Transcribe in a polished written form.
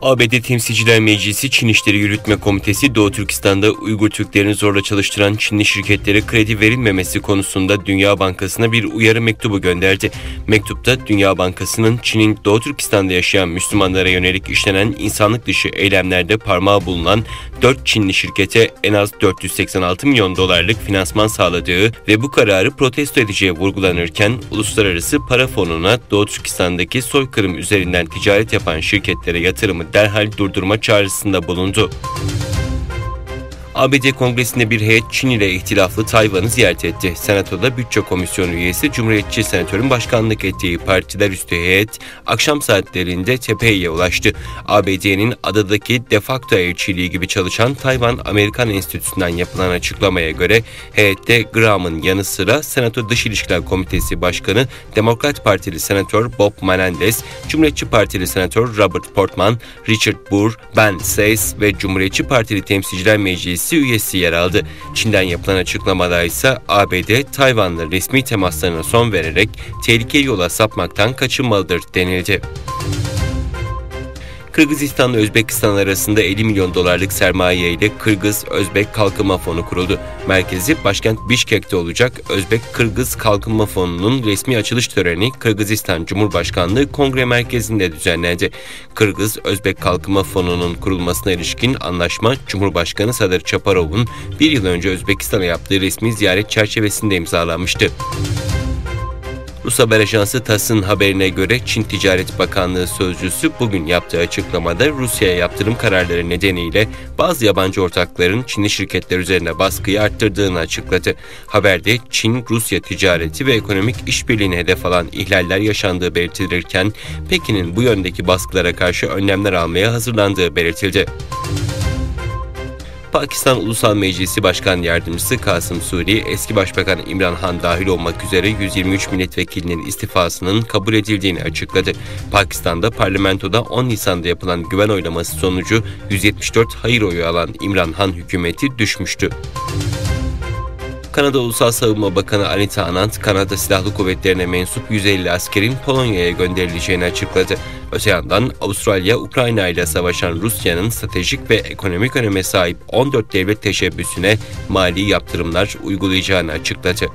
ABD Temsilciler Meclisi Çin İşleri Yürütme Komitesi, Doğu Türkistan'da Uygur Türklerini zorla çalıştıran Çinli şirketlere kredi verilmemesi konusunda Dünya Bankası'na bir uyarı mektubu gönderdi. Mektupta Dünya Bankası'nın Çin'in Doğu Türkistan'da yaşayan Müslümanlara yönelik işlenen insanlık dışı eylemlerde parmağı bulunan 4 Çinli şirkete en az 486 milyon dolarlık finansman sağladığı ve bu kararı protesto edeceği vurgulanırken, Uluslararası Para Fonu'na Doğu Türkistan'daki soykırım üzerinden ticaret yapan şirketlere yatırımı derhal durdurma çağrısında bulundu. ABD Kongresi'nde bir heyet Çin ile ihtilaflı Tayvan'ı ziyaret etti. Senatoda Bütçe Komisyonu üyesi Cumhuriyetçi Senatörün başkanlık ettiği partiler üstü heyet akşam saatlerinde Tepei'ye ulaştı. ABD'nin adadaki de facto elçiliği gibi çalışan Tayvan Amerikan Enstitüsü'nden yapılan açıklamaya göre heyette Graham'ın yanı sıra Senato Dış İlişkiler Komitesi Başkanı Demokrat Partili Senatör Bob Menendez, Cumhuriyetçi Partili Senatör Robert Portman, Richard Burr, Ben Sasse ve Cumhuriyetçi Partili Temsilciler Meclisi üyesi yer aldı. Çin'den yapılan açıklamada ise ABD, Tayvan'la resmi temaslarına son vererek tehlikeli yola sapmaktan kaçınmalıdır denildi. Kırgızistan'la Özbekistan arasında 50 milyon dolarlık sermaye ile Kırgız-Özbek Kalkınma Fonu kuruldu. Merkezi başkent Bişkek'te olacak. Özbek-Kırgız Kalkınma Fonu'nun resmi açılış töreni Kırgızistan Cumhurbaşkanlığı Kongre Merkezi'nde düzenlendi. Kırgız-Özbek Kalkınma Fonu'nun kurulmasına ilişkin anlaşma Cumhurbaşkanı Sadır Çaparov'un bir yıl önce Özbekistan'a yaptığı resmi ziyaret çerçevesinde imzalanmıştı. Rus haber ajansı TASS'ın haberine göre Çin Ticaret Bakanlığı sözcüsü bugün yaptığı açıklamada Rusya'ya yaptırım kararları nedeniyle bazı yabancı ortakların Çinli şirketler üzerine baskıyı arttırdığını açıkladı. Haberde Çin-Rusya ticareti ve ekonomik işbirliğine hedef alan ihlaller yaşandığı belirtilirken Pekin'in bu yöndeki baskılara karşı önlemler almaya hazırlandığı belirtildi. Pakistan Ulusal Meclisi Başkan Yardımcısı Kasım Suri, eski Başbakan İmran Han dahil olmak üzere 123 milletvekilinin istifasının kabul edildiğini açıkladı. Pakistan'da parlamentoda 10 Nisan'da yapılan güven oylaması sonucu 174 hayır oyu alan İmran Han hükümeti düşmüştü. Kanada Ulusal Savunma Bakanı Anita Anand, Kanada Silahlı Kuvvetleri'ne mensup 150 askerin Polonya'ya gönderileceğini açıkladı. Öte yandan Avustralya, Ukrayna ile savaşan Rusya'nın stratejik ve ekonomik öneme sahip 14 devlet teşebbüsüne mali yaptırımlar uygulayacağını açıkladı.